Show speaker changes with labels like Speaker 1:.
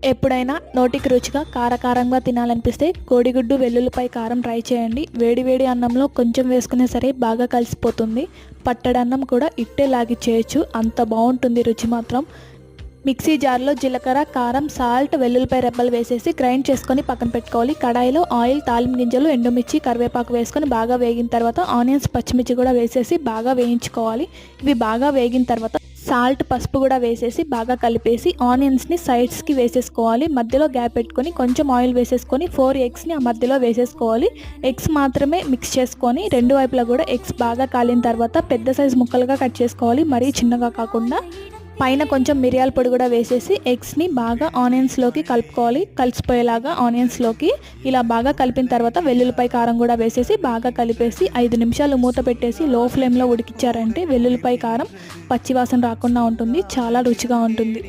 Speaker 1: ఎప్పుడైనా నోటికి రుచిగా కారకారంగా తినాలనిపిస్తే కోడిగుడ్డు వెల్లుల్లిపాయ కారం ట్రై చేయండి. వేడి వేడి అన్నంలో కొంచెం వేసుకునే సరే బాగా కలిసిపోతుంది. పట్టడన్నం కూడా ఇట్టే లాగిచ్చేయచ్చు, అంత బాగుంటుంది రుచి మాత్రం. మిక్సీ జార్లో జీలకర్ర, కారం, సాల్ట్, వెల్లుల్లిపాయ రెబ్బలు వేసేసి గ్రైండ్ చేసుకొని పక్కన పెట్టుకోవాలి. కడాయిలో ఆయిల్, తాలింపు గింజలు, ఎండుమిర్చి, కరివేపాకు వేసుకొని బాగా వేగిన తర్వాత ఆనియన్స్, పచ్చిమిర్చి కూడా వేసేసి బాగా వేయించుకోవాలి. ఇవి బాగా వేగిన తర్వాత సాల్ట్, పసుపు కూడా వేసేసి బాగా కలిపేసి ఆనియన్స్ని సైడ్స్కి వేసేసుకోవాలి. మధ్యలో గ్యాప్ పెట్టుకొని కొంచెం ఆయిల్ వేసేసుకొని 4 ఎగ్స్ని ఆ మధ్యలో వేసేసుకోవాలి. ఎగ్స్ మాత్రమే మిక్స్ చేసుకొని రెండు వైపులా కూడా ఎగ్స్ బాగా కాలిన తర్వాత పెద్ద సైజు ముక్కలుగా కట్ చేసుకోవాలి, మరీ చిన్నగా కాకుండా. పైన కొంచెం మిరియాల పొడి కూడా వేసేసి ఎగ్స్ని బాగా ఆనియన్స్లోకి కలుపుకోవాలి, కలిసిపోయేలాగా ఆనియన్స్లోకి. ఇలా బాగా కలిపిన తర్వాత వెల్లుల్లిపాయ కారం కూడా వేసేసి బాగా కలిపేసి 5 నిమిషాలు మూత పెట్టేసి లో ఫ్లేమ్లో ఉడికించారంటే వెల్లుల్లిపాయ కారం పచ్చివాసన రాకుండా ఉంటుంది, చాలా రుచిగా ఉంటుంది.